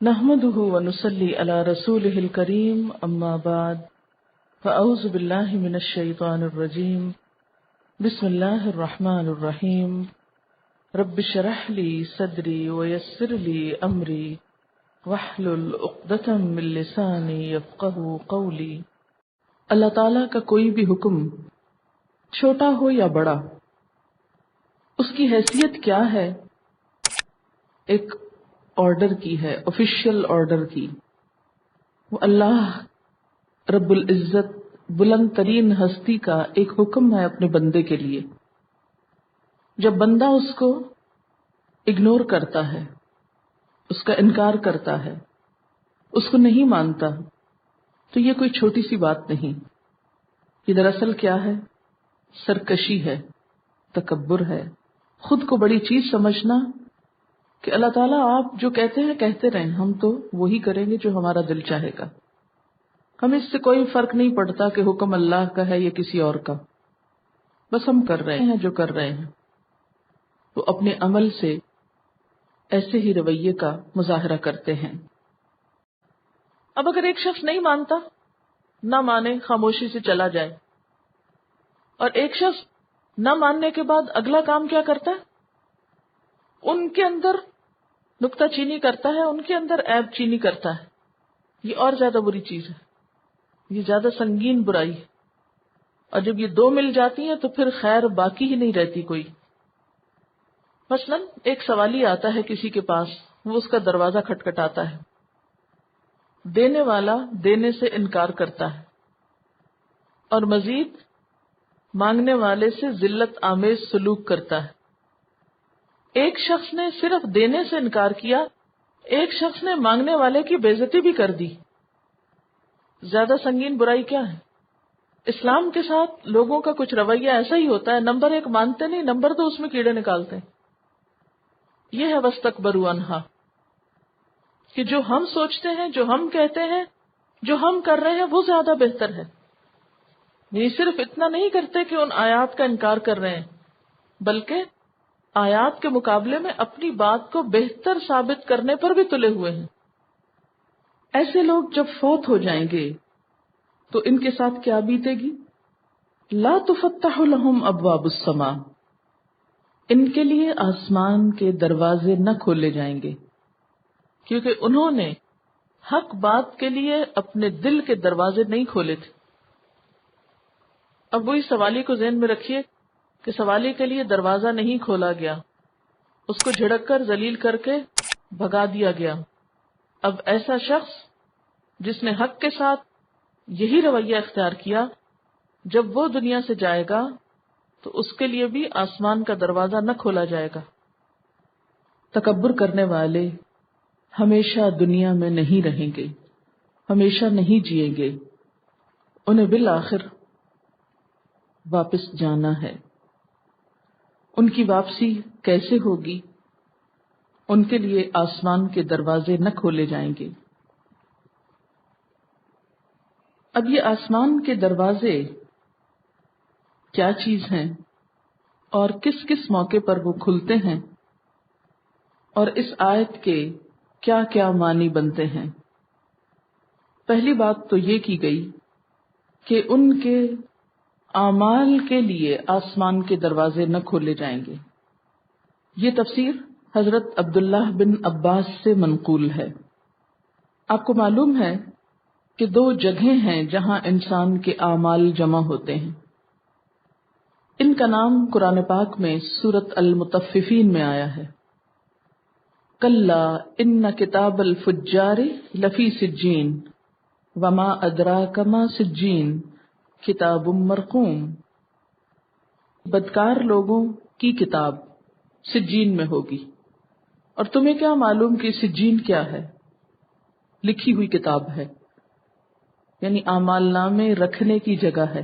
نحمده ونصلي على رسوله الكريم اما بعد فاعوذ بالله من الشيطان الرجيم بسم الله الرحمن الرحيم رب اشرح لي صدري ويسر لي امري واحلل عقدة من لساني يفقهوا قولي۔ اللہ تعالیٰ کا کوئی بھی حکم چھوٹا ہو یا بڑا، اس کی حیثیت کیا ہے؟ ایک آرڈر کی ہے، آفیشیل آرڈر کی۔ وہ اللہ رب العزت بلند ترین ہستی کا ایک حکم ہے اپنے بندے کے لیے۔ جب بندہ اس کو اگنور کرتا ہے، اس کا انکار کرتا ہے، اس کو نہیں مانتا، تو یہ کوئی چھوٹی سی بات نہیں۔ یہ دراصل کیا ہے؟ سرکشی ہے، تکبر ہے، خود کو بڑی چیز سمجھنا کہ اللہ تعالیٰ آپ جو کہتے ہیں کہتے رہیں، ہم تو وہی کریں گے جو ہمارا دل چاہے گا، ہمیں اس سے کوئی فرق نہیں پڑتا کہ حکم اللہ کا ہے یا کسی اور کا، بس ہم کر رہے ہیں جو کر رہے ہیں۔ وہ اپنے عمل سے ایسے ہی رویے کا مظاہرہ کرتے ہیں۔ اب اگر ایک شخص نہیں مانتا، نہ مانے، خاموشی سے چلا جائے، اور ایک شخص نہ ماننے کے بعد اگلا کام کیا کرتا ہے؟ ان کے اندر نکتہ چینی کرتا ہے، ان کے اندر عیب چینی کرتا ہے۔ یہ اور زیادہ بری چیز ہے، یہ زیادہ سنگین برائی ہے، اور جب یہ دو مل جاتی ہیں تو پھر خیر باقی ہی نہیں رہتی کوئی۔ مثلا ایک سوالی آتا ہے کسی کے پاس، وہ اس کا دروازہ کھٹکھٹاتا ہے، دینے والا دینے سے انکار کرتا ہے، اور مزید مانگنے والے سے ذلت آمیز سلوک کرتا ہے۔ ایک شخص نے صرف دینے سے انکار کیا، ایک شخص نے مانگنے والے کی بے عزتی بھی کر دی۔ زیادہ سنگین برائی کیا ہے؟ اسلام کے ساتھ لوگوں کا کچھ رویہ ایسا ہی ہوتا ہے، نمبر ایک مانتے نہیں، نمبر دو اس میں کیڑے نکالتے ہیں۔ یہ ہے وَاسْتَكْبَرُوا عَنْهَا، کہ جو ہم سوچتے ہیں، جو ہم کہتے ہیں، جو ہم کر رہے ہیں وہ زیادہ بہتر ہے۔ یہ صرف اتنا نہیں کرتے کہ ان آیات کا انکار کر رہے ہیں، بلکہ آیات کے مقابلے میں اپنی بات کو بہتر ثابت کرنے پر بھی تلے ہوئے ہیں۔ ایسے لوگ جب فوت ہو جائیں گے تو ان کے ساتھ کیا بیتے گی؟ لا تفتح لهم ابواب السماء، ان کے لیے آسمان کے دروازے نہ کھولے جائیں گے، کیونکہ انہوں نے حق بات کے لیے اپنے دل کے دروازے نہیں کھولے تھے۔ اب وہی سوالی کو ذہن میں رکھیے کہ سوالی کے لیے دروازہ نہیں کھولا گیا، اس کو جھڑک کر ذلیل کر کے بھگا دیا گیا۔ اب ایسا شخص جس نے حق کے ساتھ یہی رویہ اختیار کیا، جب وہ دنیا سے جائے گا تو اس کے لیے بھی آسمان کا دروازہ نہ کھولا جائے گا۔ تکبر کرنے والے ہمیشہ دنیا میں نہیں رہیں گے، ہمیشہ نہیں جئیں گے، انہیں بالآخر واپس جانا ہے۔ ان کی واپسی کیسے ہوگی؟ ان کے لیے آسمان کے دروازے نہ کھولے جائیں گے۔ اب یہ آسمان کے دروازے کیا چیز ہیں اور کس کس موقع پر وہ کھلتے ہیں، اور اس آیت کے کیا کیا معنی بنتے ہیں؟ پہلی بات تو یہ کی گئی کہ ان کے اعمال کے لیے آسمان کے دروازے نہ کھولے جائیں گے۔ یہ تفسیر حضرت عبداللہ بن عباس سے منقول ہے۔ آپ کو معلوم ہے کہ دو جگہیں ہیں جہاں انسان کے اعمال جمع ہوتے ہیں۔ ان کا نام قرآن پاک میں سورۃ المطففین میں آیا ہے۔ کلا ان کتاب الفجار لفی سجین وما ادراک ما سجین کتاب مرقوم، بدکار لوگوں کی کتاب سجین میں ہوگی، اور تمہیں کیا معلوم کہ سجین کیا ہے؟ لکھی ہوئی کتاب ہے، یعنی اعمال نامے رکھنے کی جگہ ہے۔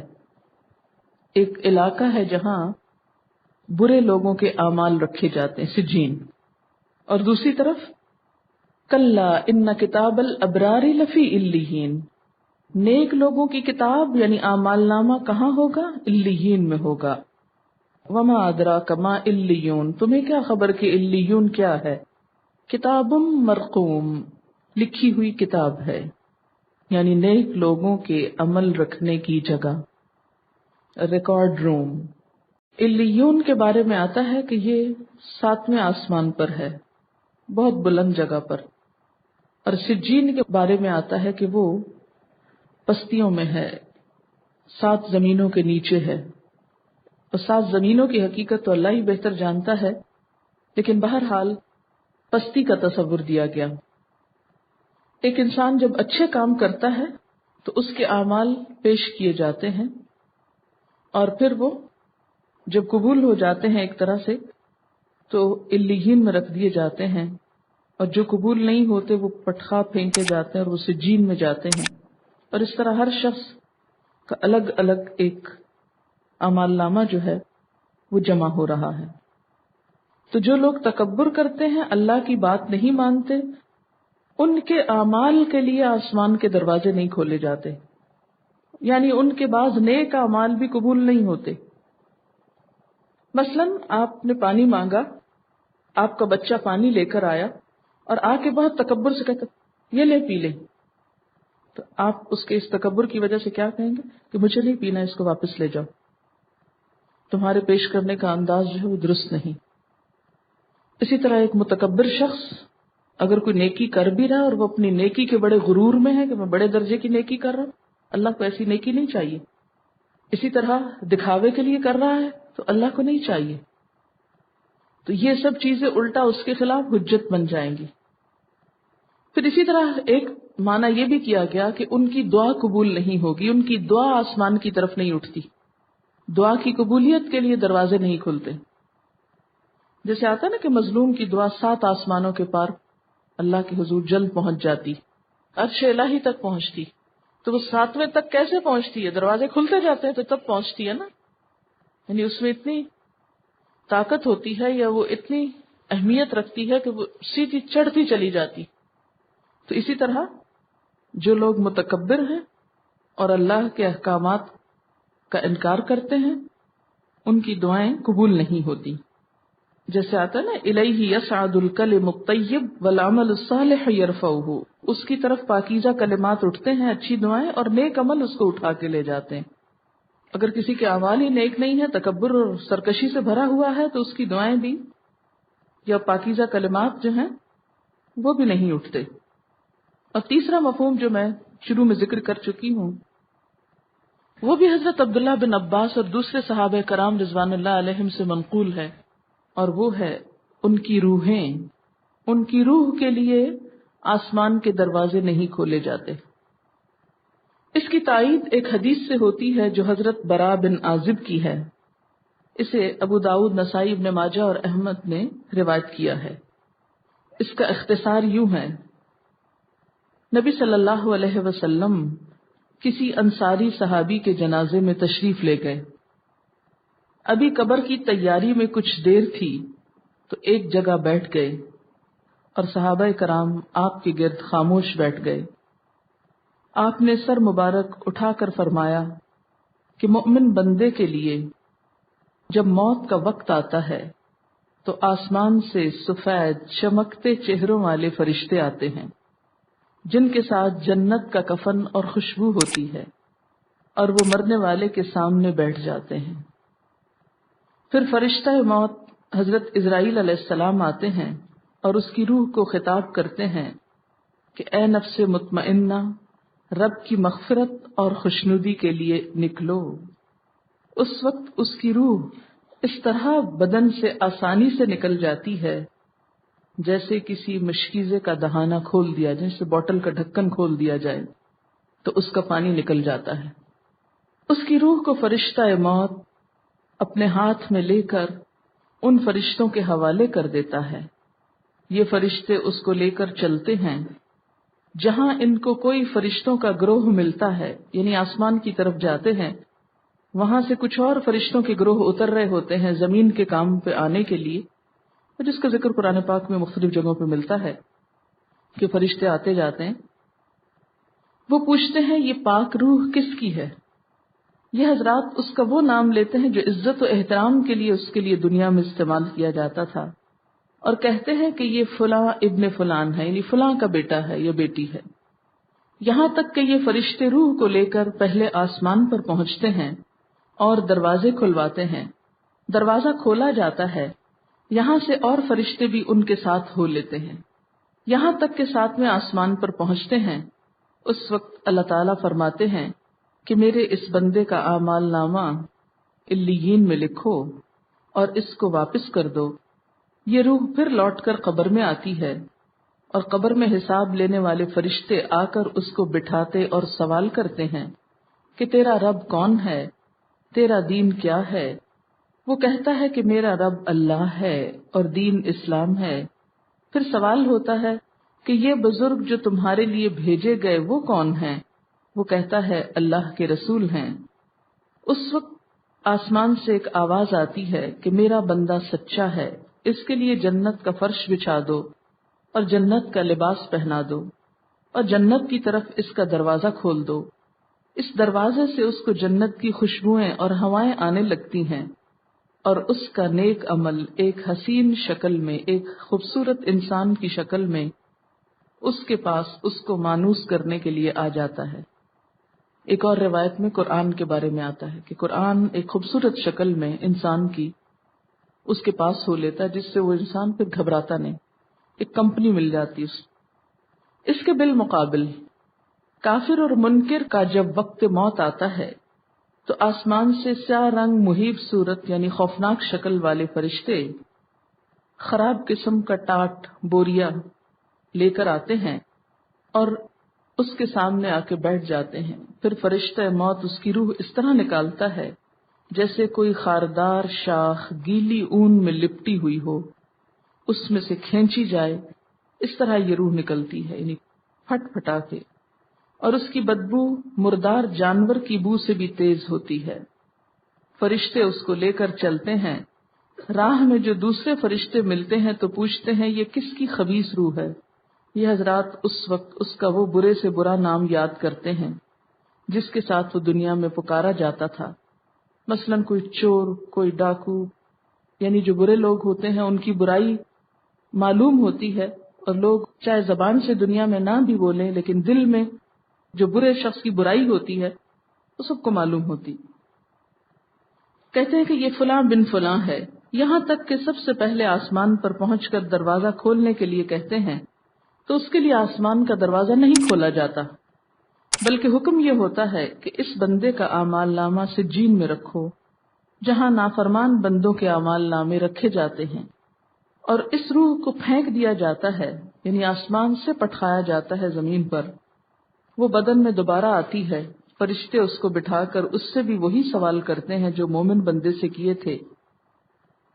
ایک علاقہ ہے جہاں برے لوگوں کے اعمال رکھے جاتے ہیں، سجین۔ اور دوسری طرف کلا ان کتاب الابرار لفی علیین، نیک لوگوں کی کتاب یعنی اعمال نامہ کہاں ہوگا؟ علیین میں ہوگا۔ وما ادراک ما علیون، تمہیں کیا خبر کہ علیون کیا ہے؟ کتاب مرقوم، لکھی ہوئی کتاب ہے، یعنی نیک لوگوں کے عمل رکھنے کی جگہ، ریکارڈ روم۔ علیون کے بارے میں آتا ہے کہ یہ 7ویں آسمان پر ہے، بہت بلند جگہ پر، اور سجین کے بارے میں آتا ہے کہ وہ پستیوں میں ہے، 7 زمینوں کے نیچے ہے، اور 7 زمینوں کی حقیقت تو اللہ ہی بہتر جانتا ہے، لیکن بہرحال پستی کا تصور دیا گیا۔ ایک انسان جب اچھے کام کرتا ہے تو اس کے اعمال پیش کیے جاتے ہیں، اور پھر وہ جب قبول ہو جاتے ہیں ایک طرح سے تو علیین میں رکھ دیے جاتے ہیں، اور جو قبول نہیں ہوتے وہ پٹخا پھینکے جاتے ہیں اور وہ سجین میں جاتے ہیں، اور اس طرح ہر شخص کا الگ الگ ایک اعمال نامہ جو ہے وہ جمع ہو رہا ہے۔ تو جو لوگ تکبر کرتے ہیں، اللہ کی بات نہیں مانتے، ان کے اعمال کے لیے آسمان کے دروازے نہیں کھولے جاتے، یعنی ان کے بعض نیک اعمال بھی قبول نہیں ہوتے۔ مثلا آپ نے پانی مانگا، آپ کا بچہ پانی لے کر آیا اور آ کے بہت تکبر سے کہتا یہ لے پی لے، تو آپ اس کے اس تکبر کی وجہ سے کیا کہیں گے کہ مجھے نہیں پینا، اس کو واپس لے جاؤ، تمہارے پیش کرنے کا انداز جو ہے وہ درست نہیں۔ اسی طرح ایک متکبر شخص اگر کوئی نیکی کر بھی رہا اور وہ اپنی نیکی کے بڑے غرور میں ہے کہ میں بڑے درجے کی نیکی کر رہا ہوں، اللہ کو ایسی نیکی نہیں چاہیے۔ اسی طرح دکھاوے کے لیے کر رہا ہے تو اللہ کو نہیں چاہیے، تو یہ سب چیزیں الٹا اس کے خلاف حجت بن جائیں گی۔ پھر اسی طرح ایک معنی یہ بھی کیا گیا کہ ان کی دعا قبول نہیں ہوگی، ان کی دعا آسمان کی طرف نہیں اٹھتی، دعا کی قبولیت کے لیے دروازے نہیں کھلتے۔ جیسے آتا نا کہ مظلوم کی دعا 7 آسمانوں کے پار اللہ کے حضور جلد پہنچ جاتی، عرش الہی تک پہنچتی، تو وہ 7ویں تک کیسے پہنچتی ہے؟ دروازے کھلتے جاتے ہیں تو تب پہنچتی ہے نا، یعنی اس میں اتنی طاقت ہوتی ہے یا وہ اتنی اہمیت رکھتی ہے کہ وہ سیدھی چڑھتی چلی جاتی۔ تو اسی طرح جو لوگ متکبر ہیں اور اللہ کے احکامات کا انکار کرتے ہیں، ان کی دعائیں قبول نہیں ہوتی۔ جیسے آتا ہے نا الیہ یصعد الکلم الطیب والعمل الصالح یرفعہ، اس کی طرف پاکیزہ کلمات اٹھتے ہیں، اچھی دعائیں، اور نیک عمل اس کو اٹھا کے لے جاتے ہیں۔ اگر کسی کے اعمال ہی نیک نہیں ہے، تکبر اور سرکشی سے بھرا ہوا ہے، تو اس کی دعائیں بھی یا پاکیزہ کلمات جو ہیں وہ بھی نہیں اٹھتے۔ اور تیسرا مفہوم جو میں شروع میں ذکر کر چکی ہوں، وہ بھی حضرت عبداللہ بن عباس اور دوسرے صحابہ کرام رضوان اللہ علیہم سے منقول ہے، اور وہ ہے ان کی روحیں، ان کی روح کے لیے آسمان کے دروازے نہیں کھولے جاتے۔ اس کی تائید ایک حدیث سے ہوتی ہے جو حضرت برا بن عازب کی ہے، اسے ابو داؤد، نسائی، ابن ماجہ اور احمد نے روایت کیا ہے۔ اس کا اختصار یوں ہے، نبی صلی اللہ علیہ وسلم کسی انصاری صحابی کے جنازے میں تشریف لے گئے۔ ابھی قبر کی تیاری میں کچھ دیر تھی تو ایک جگہ بیٹھ گئے اور صحابہ کرام آپ کے گرد خاموش بیٹھ گئے۔ آپ نے سر مبارک اٹھا کر فرمایا کہ مومن بندے کے لیے جب موت کا وقت آتا ہے تو آسمان سے سفید چمکتے چہروں والے فرشتے آتے ہیں جن کے ساتھ جنت کا کفن اور خوشبو ہوتی ہے، اور وہ مرنے والے کے سامنے بیٹھ جاتے ہیں۔ پھر فرشتہ موت حضرت اسرائیل علیہ السلام آتے ہیں اور اس کی روح کو خطاب کرتے ہیں کہ اے نفس مطمئنہ، رب کی مغفرت اور خوشنودی کے لیے نکلو۔ اس وقت اس کی روح اس طرح بدن سے آسانی سے نکل جاتی ہے جیسے کسی مشکیزے کا دہانہ کھول دیا جائے، جیسے بوتل کا ڈھکن کھول دیا جائے تو اس کا پانی نکل جاتا ہے۔ اس کی روح کو فرشتہ موت اپنے ہاتھ میں لے کر ان فرشتوں کے حوالے کر دیتا ہے۔ یہ فرشتے اس کو لے کر چلتے ہیں جہاں ان کو کوئی فرشتوں کا گروہ ملتا ہے، یعنی آسمان کی طرف جاتے ہیں، وہاں سے کچھ اور فرشتوں کے گروہ اتر رہے ہوتے ہیں زمین کے کام پہ آنے کے لیے، جس کا ذکر قرآن پاک میں مختلف جگہوں پہ ملتا ہے کہ فرشتے آتے جاتے ہیں۔ وہ پوچھتے ہیں یہ پاک روح کس کی ہے؟ یہ حضرات اس کا وہ نام لیتے ہیں جو عزت و احترام کے لیے اس کے لیے دنیا میں استعمال کیا جاتا تھا، اور کہتے ہیں کہ یہ فلاں ابن فلان ہے، یعنی فلاں کا بیٹا ہے یا بیٹی ہے، یہاں تک کہ یہ فرشتے روح کو لے کر پہلے آسمان پر پہنچتے ہیں اور دروازے کھلواتے ہیں، دروازہ کھولا جاتا ہے، یہاں سے اور فرشتے بھی ان کے ساتھ ہو لیتے ہیں، یہاں تک کہ ساتویں آسمان پر پہنچتے ہیں۔ اس وقت اللہ تعالیٰ فرماتے ہیں کہ میرے اس بندے کا اعمال نامہ علیین میں لکھو اور اس کو واپس کر دو۔ یہ روح پھر لوٹ کر قبر میں آتی ہے، اور قبر میں حساب لینے والے فرشتے آ کر اس کو بٹھاتے اور سوال کرتے ہیں کہ تیرا رب کون ہے، تیرا دین کیا ہے؟ وہ کہتا ہے کہ میرا رب اللہ ہے اور دین اسلام ہے۔ پھر سوال ہوتا ہے کہ یہ بزرگ جو تمہارے لیے بھیجے گئے وہ کون ہیں؟ وہ کہتا ہے اللہ کے رسول ہیں۔ اس وقت آسمان سے ایک آواز آتی ہے کہ میرا بندہ سچا ہے، اس کے لیے جنت کا فرش بچھا دو اور جنت کا لباس پہنا دو اور جنت کی طرف اس کا دروازہ کھول دو۔ اس دروازے سے اس کو جنت کی خوشبوئیں اور ہوائیں آنے لگتی ہیں، اور اس کا نیک عمل ایک حسین شکل میں، ایک خوبصورت انسان کی شکل میں اس کے پاس اس کو مانوس کرنے کے لیے آ جاتا ہے۔ ایک اور روایت میں قرآن کے بارے میں آتا ہے کہ قرآن ایک خوبصورت شکل میں انسان کی اس کے پاس ہو لیتا ہے، جس سے وہ انسان پھر گھبراتا نہیں، ایک کمپنی مل جاتی اس کے بالمقابل کافر اور منکر کا جب وقت موت آتا ہے تو آسمان سے سیاہ رنگ محیب صورت یعنی خوفناک شکل والے فرشتے خراب قسم کا ٹاٹ بوریا لے کر آتے ہیں اور اس کے سامنے آ کے بیٹھ جاتے ہیں۔ پھر فرشتہ موت اس کی روح اس طرح نکالتا ہے جیسے کوئی خاردار شاخ گیلی اون میں لپٹی ہوئی ہو، اس میں سے کھینچی جائے، اس طرح یہ روح نکلتی ہے، یعنی پھٹ پھٹا کے، اور اس کی بدبو مردار جانور کی بو سے بھی تیز ہوتی ہے۔ فرشتے اس کو لے کر چلتے ہیں، راہ میں جو دوسرے فرشتے ملتے ہیں تو پوچھتے ہیں یہ کس کی خبیث روح ہے؟ یہ حضرات اس وقت اس کا وہ برے سے برا نام یاد کرتے ہیں جس کے ساتھ وہ دنیا میں پکارا جاتا تھا، مثلا کوئی چور، کوئی ڈاکو، یعنی جو برے لوگ ہوتے ہیں ان کی برائی معلوم ہوتی ہے، اور لوگ چاہے زبان سے دنیا میں نہ بھی بولیں لیکن دل میں جو برے شخص کی برائی ہوتی ہے وہ سب کو معلوم ہوتی۔ کہتے ہیں کہ یہ فلاں بن فلاں ہے، یہاں تک کہ سب سے پہلے آسمان پر پہنچ کر دروازہ کھولنے کے لیے کہتے ہیں تو اس کے لیے آسمان کا دروازہ نہیں کھولا جاتا، بلکہ حکم یہ ہوتا ہے کہ اس بندے کا اعمال نامہ سجین میں رکھو، جہاں نافرمان بندوں کے اعمال نامے رکھے جاتے ہیں، اور اس روح کو پھینک دیا جاتا ہے، یعنی آسمان سے پٹخایا جاتا ہے زمین پر۔ وہ بدن میں دوبارہ آتی ہے، فرشتے اس کو بٹھا کر اس سے بھی وہی سوال کرتے ہیں جو مومن بندے سے کیے تھے۔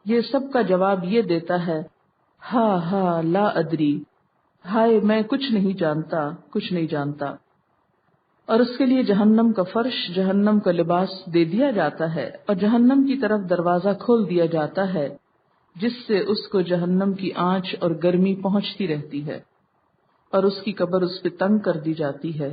یہ سب کا جواب یہ دیتا ہے ہا ہا لا ادری، ہائے میں کچھ نہیں جانتا، کچھ نہیں جانتا، اور اس کے لیے جہنم کا فرش، جہنم کا لباس دے دیا جاتا ہے، اور جہنم کی طرف دروازہ کھول دیا جاتا ہے جس سے اس کو جہنم کی آنچ اور گرمی پہنچتی رہتی ہے، اور اس کی قبر اس پہ تنگ کر دی جاتی ہے